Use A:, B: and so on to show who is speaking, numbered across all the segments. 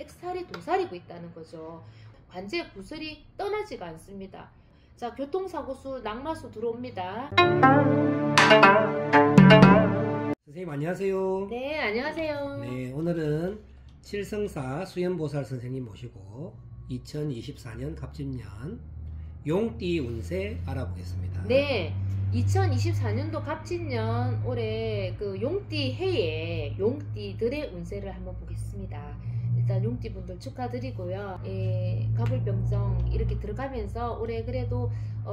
A: 액살이 도사리고 있다는 거죠. 관제 구슬이 떠나지가 않습니다. 자, 교통사고수, 낙마수 들어옵니다.
B: 선생님 안녕하세요.
A: 네, 안녕하세요.
B: 네, 오늘은 칠성사 수연보살 선생님 모시고 2024년 갑진년 용띠 운세 알아보겠습니다.
A: 네, 2024년도 갑진년 올해 그 용띠 해에 용띠들의 운세를 한번 보겠습니다. 일단 용띠분들 축하드리고요. 갑을병정 이렇게 들어가면서 올해 그래도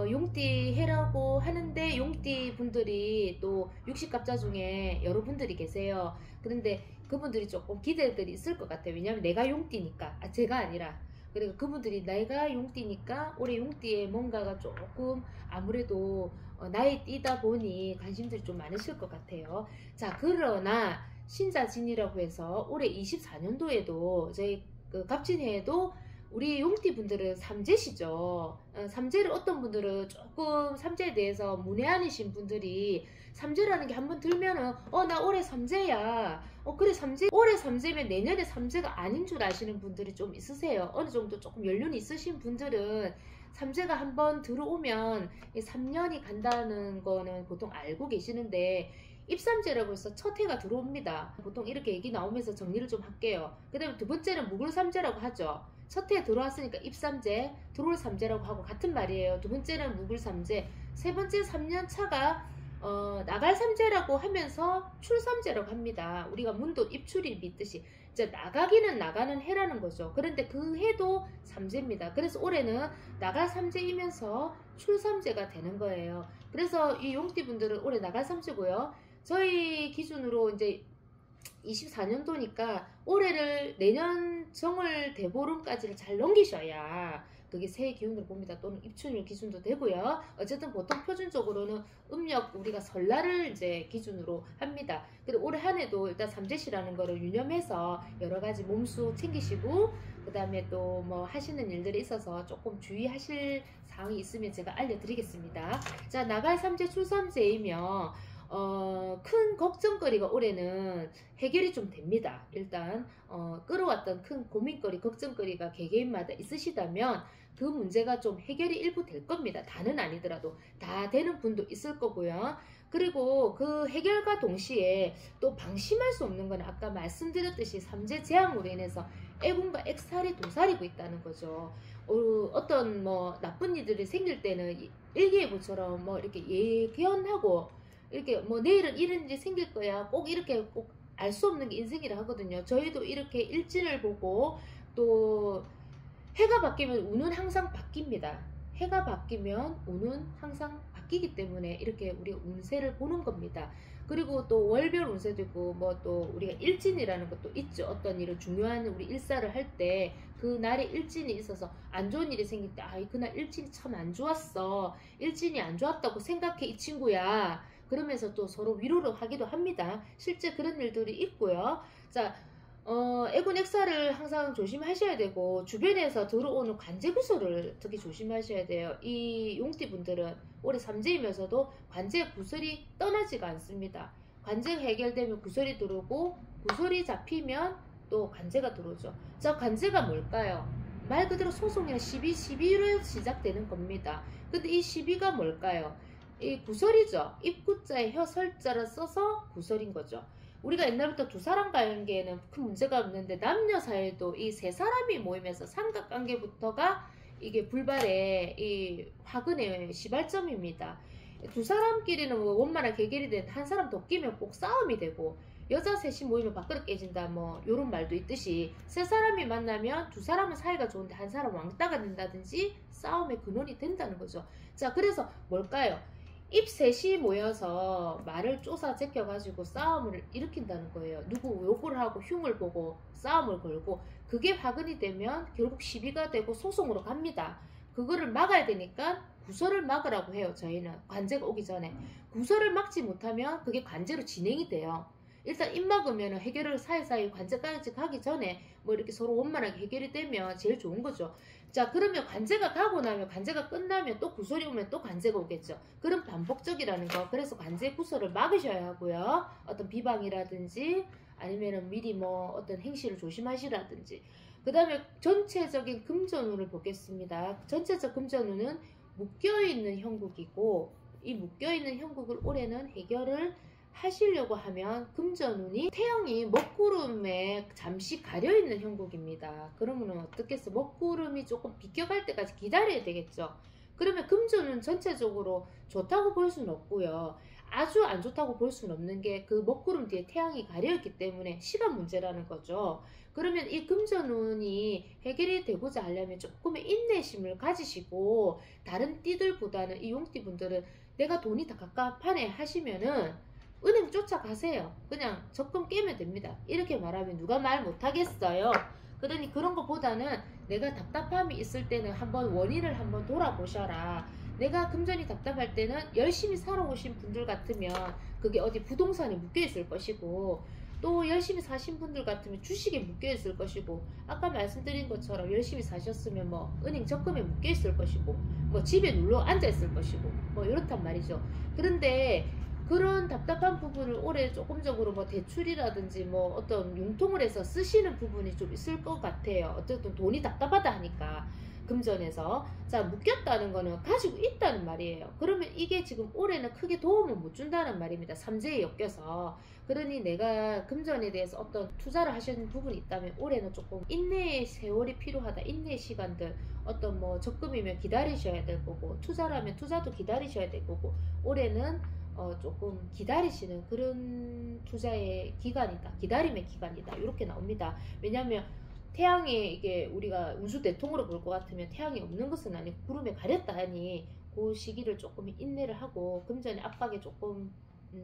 A: 용띠 해라고 하는데 용띠 분들이 또 60갑자 중에 여러분들이 계세요. 그런데 그분들이 조금 기대들이 있을 것 같아요. 왜냐하면 내가 용띠니까, 제가 아니라. 그리고 그분들이 내가 용띠니까 올해 용띠에 뭔가가 조금 아무래도 나이 띠다 보니 관심들이 좀 많으실 것 같아요. 자, 그러나 신자진이라고 해서 올해 24년도에도 저희 그 갑진해에도 우리 용띠 분들은 삼재시죠. 삼재를 어떤 분들은 조금 삼재에 대해서 문외한이신 분들이 삼재라는 게 한번 들면은 나 올해 삼재야. 그래 삼재, 올해 삼재면 내년에 삼재가 아닌 줄 아시는 분들이 좀 있으세요. 어느 정도 조금 연륜이 있으신 분들은 삼재가 한번 들어오면 3년이 간다는 거는 보통 알고 계시는데 입삼재라고 해서 첫 해가 들어옵니다. 보통 이렇게 얘기 나오면서 정리를 좀 할게요. 그 다음에 두 번째는 무굴삼재라고 하죠. 첫 해 들어왔으니까 입삼재, 들어올 삼재라고 하고 같은 말이에요. 두 번째는 무굴삼재, 세 번째 3년 차가 나갈 삼재라고 하면서 출삼재라고 합니다. 우리가 문도 입출이 믿듯이 이제 나가기는 나가는 해라는 거죠. 그런데 그 해도 삼재입니다. 그래서 올해는 나갈 삼재이면서 출삼재가 되는 거예요. 그래서 이 용띠분들은 올해 나갈 삼재고요. 저희 기준으로 이제 24년도니까 올해를 내년 정월 대보름까지를 잘 넘기셔야 그게 새해 기운으로 봅니다. 또는 입춘일 기준도 되고요. 어쨌든 보통 표준적으로는 음력 우리가 설날을 이제 기준으로 합니다. 그리고 올해 한 해도 일단 삼재시라는 거를 유념해서 여러 가지 몸수 챙기시고 그 다음에 또 뭐 하시는 일들이 있어서 조금 주의하실 사항이 있으면 제가 알려드리겠습니다. 자, 나갈 삼재 출삼재이며 큰 걱정거리가 올해는 해결이 좀 됩니다. 일단 끌어왔던 큰 고민거리, 걱정거리가 개개인마다 있으시다면 그 문제가 좀 해결이 일부 될 겁니다. 다는 아니더라도 다 되는 분도 있을 거고요. 그리고 그 해결과 동시에 또 방심할 수 없는 건 아까 말씀드렸듯이 삼재 재앙으로 인해서 애군과 액살이 도사리고 있다는 거죠. 어떤 뭐 나쁜 일들이 생길 때는 일기예보처럼 뭐 이렇게 예견하고 이렇게 뭐 내일은 이런 일이 생길 거야 꼭 이렇게 꼭 알 수 없는 게 인생이라 하거든요. 저희도 이렇게 일진을 보고 또 해가 바뀌면 운은 항상 바뀝니다. 해가 바뀌면 운은 항상 바뀌기 때문에 이렇게 우리 운세를 보는 겁니다. 그리고 또 월별 운세도 있고 뭐 또 우리가 일진이라는 것도 있죠. 어떤 일을 중요한 우리 일사를 할 때 그 날에 일진이 있어서 안 좋은 일이 생길 때 그날 일진이 참 안 좋았어. 일진이 안 좋았다고 생각해 이 친구야. 그러면서 또 서로 위로를 하기도 합니다. 실제 그런 일들이 있고요. 자, 애군 액살을 항상 조심하셔야 되고 주변에서 들어오는 관제구설을 특히 조심하셔야 돼요. 이 용띠분들은 올해 삼재이면서도 관제 구설이 떠나지가 않습니다. 관제가 해결되면 구설이 들어오고 구설이 잡히면 또 관제가 들어오죠. 자, 관제가 뭘까요? 말 그대로 소송이나 시비로 시작되는 겁니다. 근데 이 시비가 뭘까요? 이 구설이죠. 입구자에 혀설자를 써서 구설인 거죠. 우리가 옛날부터 두 사람 관계에는 큰 문제가 없는데 남녀 사이에도 이 세 사람이 모이면서 삼각관계부터가 이게 불발의 이 화근의 시발점입니다. 두 사람끼리는 뭐 원만하게 해결이 된 한 사람 더 끼면 꼭 싸움이 되고 여자 셋이 모이면 밥그릇 깨진다 뭐 요런 말도 있듯이 세 사람이 만나면 두 사람은 사이가 좋은데 한 사람 왕따가 된다든지 싸움의 근원이 된다는 거죠. 자, 그래서 뭘까요? 입 셋이 모여서 말을 쪼사 제껴가지고 싸움을 일으킨다는 거예요. 누구 욕을 하고 흉을 보고 싸움을 걸고 그게 화근이 되면 결국 시비가 되고 소송으로 갑니다. 그거를 막아야 되니까 구설을 막으라고 해요. 저희는 관제가 오기 전에 구설을 막지 못하면 그게 관제로 진행이 돼요. 일단 입 막으면 해결을 사이사이 관제까지 가기 전에 뭐 이렇게 서로 원만하게 해결이 되면 제일 좋은 거죠. 자, 그러면 관제가 가고 나면 관제가 끝나면 또 구설이 오면 또 관제가 오겠죠. 그럼 반복적이라는 거. 그래서 관제 구설을 막으셔야 하고요. 어떤 비방이라든지 아니면은 미리 뭐 어떤 행실을 조심하시라든지. 그 다음에 전체적인 금전운을 보겠습니다. 전체적 금전운은 묶여있는 형국이고, 이 묶여있는 형국을 올해는 해결을 하시려고 하면 금전운이 태양이 먹구름에 잠시 가려있는 형국입니다. 그러면 어떻게 해서 먹구름이 조금 비껴갈 때까지 기다려야 되겠죠. 그러면 금전운 전체적으로 좋다고 볼 수는 없고요. 아주 안 좋다고 볼 수는 없는 게 그 먹구름 뒤에 태양이 가려있기 때문에 시간 문제라는 거죠. 그러면 이 금전운이 해결이 되고자 하려면 조금의 인내심을 가지시고, 다른 띠들보다는 이 용띠분들은 내가 돈이 다 갑갑하네 하시면은 은행 쫓아가세요. 그냥 적금 깨면 됩니다. 이렇게 말하면 누가 말 못하겠어요. 그러니 그런 것보다는 내가 답답함이 있을 때는 한번 원인을 한번 돌아보셔라. 내가 금전이 답답할 때는 열심히 살아오신 분들 같으면 그게 어디 부동산에 묶여있을 것이고, 또 열심히 사신 분들 같으면 주식에 묶여있을 것이고, 아까 말씀드린 것처럼 열심히 사셨으면 뭐 은행 적금에 묶여있을 것이고, 뭐 집에 눌러 앉아있을 것이고, 뭐 이렇단 말이죠. 그런데 그런 답답한 부분을 올해 조금적으로 뭐 대출이라든지 뭐 어떤 융통을 해서 쓰시는 부분이 좀 있을 것 같아요. 어쨌든 돈이 답답하다 하니까. 금전에서 자, 묶였다는 거는 가지고 있다는 말이에요. 그러면 이게 지금 올해는 크게 도움을 못 준다는 말입니다. 삼재에 엮여서. 그러니 내가 금전에 대해서 어떤 투자를 하시는 부분이 있다면 올해는 조금 인내의 세월이 필요하다. 인내의 시간들, 어떤 뭐 적금이면 기다리셔야 될 거고, 투자라면 투자도 기다리셔야 될 거고, 올해는 조금 기다리시는 그런 투자의 기간이다. 기다림의 기간이다. 이렇게 나옵니다. 왜냐하면 태양이 이게 우리가 운수 대통으로 볼 것 같으면 태양이 없는 것은 아니고 구름에 가렸다 하니 그 시기를 조금 인내를 하고, 금전의 압박에 조금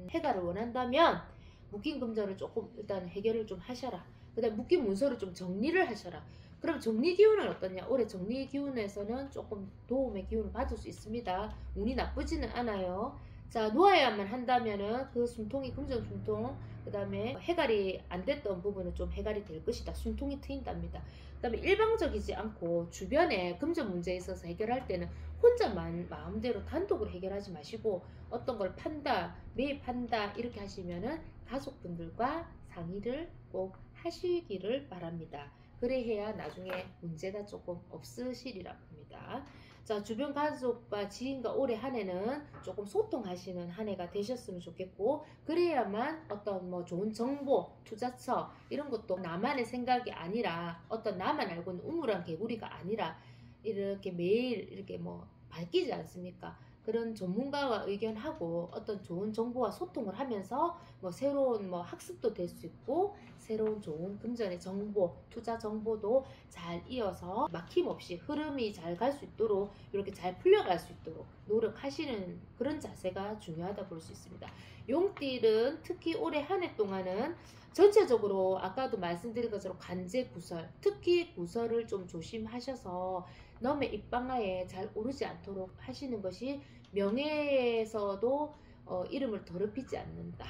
A: 해가를 원한다면 묶인 금전을 조금 일단 해결을 좀 하셔라. 그 다음 묶인 문서를 좀 정리를 하셔라. 그럼 정리 기운은 어떠냐? 올해 정리 기운에서는 조금 도움의 기운을 받을 수 있습니다. 운이 나쁘지는 않아요. 자, 놓아야만 한다면은 그 숨통이 금전 숨통, 그 다음에 해갈이 안 됐던 부분은 좀 해갈이 될 것이다. 숨통이 트인답니다. 그 다음에 일방적이지 않고 주변에 금전 문제에 있어서 해결할 때는 혼자만 마음대로 단독으로 해결하지 마시고, 어떤 걸 판다, 매입한다 이렇게 하시면은 가족분들과 상의를 꼭 하시기를 바랍니다. 그래야 나중에 문제가 조금 없으시리라 봅니다. 자, 주변 가족과 지인과 올해 한 해는 조금 소통하시는 한 해가 되셨으면 좋겠고, 그래야만 어떤 뭐 좋은 정보, 투자처 이런 것도 나만의 생각이 아니라, 어떤 나만 알고 있는 우물한 개구리가 아니라 이렇게 매일 이렇게 뭐 밝히지 않습니까? 그런 전문가와 의견하고 어떤 좋은 정보와 소통을 하면서 뭐 새로운 뭐 학습도 될 수 있고, 새로운 좋은 금전의 정보, 투자 정보도 잘 이어서 막힘없이 흐름이 잘 갈 수 있도록, 이렇게 잘 풀려갈 수 있도록 노력하시는 그런 자세가 중요하다 볼 수 있습니다. 용띠는 특히 올해 한 해 동안은 전체적으로 아까도 말씀드린 것처럼 관제 구설, 특히 구설을 좀 조심하셔서 넘의 입방아에 잘 오르지 않도록 하시는 것이 명예에서도 이름을 더럽히지 않는다.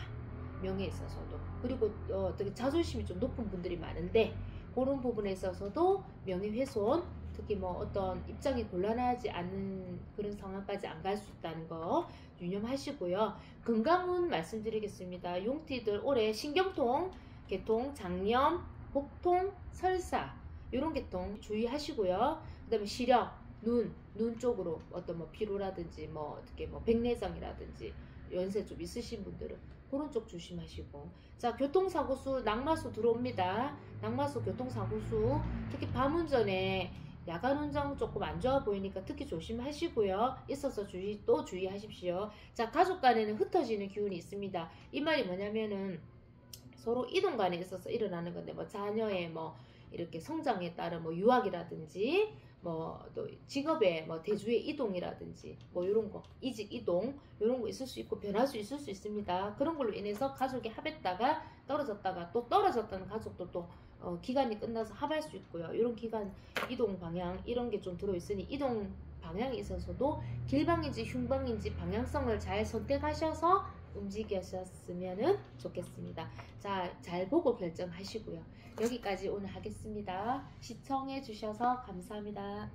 A: 명예에 있어서도. 그리고 되게 자존심이 좀 높은 분들이 많은데, 그런 부분에 있어서도 명예훼손, 특히 뭐 어떤 입장이 곤란하지 않은 그런 상황까지 안 갈 수 있다는 거 유념하시고요. 건강운 말씀드리겠습니다. 용띠들 올해 신경통, 개통, 장염, 복통, 설사 이런 개통 주의하시고요. 그 다음에 시력, 눈 쪽으로 어떤 뭐 피로라든지 뭐 어떻게 뭐 백내장이라든지 연세 좀 있으신 분들은 그런 쪽 조심하시고. 자, 교통사고수, 낙마수 들어옵니다. 낙마수, 교통사고수, 특히 밤운전에 야간 운전 조금 안 좋아 보이니까 특히 조심하시고요. 있어서 또 주의하십시오. 자, 가족 간에는 흩어지는 기운이 있습니다. 이 말이 뭐냐면은 서로 이동 간에 있어서 일어나는 건데, 뭐 자녀의 뭐 이렇게 성장에 따른 뭐 유학이라든지, 뭐 또 직업의 뭐 대주의 이동이라든지, 뭐 이런 거, 이직 이동 이런 거 있을 수 있고 변할 수 있을 수 있습니다. 그런 걸로 인해서 가족이 합했다가 떨어졌다가 또 떨어졌다는 가족도 또 기간이 끝나서 합할 수 있고요. 이런 기간 이동 방향 이런 게 좀 들어있으니 이동 방향에 있어서도 길방인지 흉방인지 방향성을 잘 선택하셔서 움직이셨으면 좋겠습니다. 자, 잘 보고 결정하시고요. 여기까지 오늘 하겠습니다. 시청해 주셔서 감사합니다.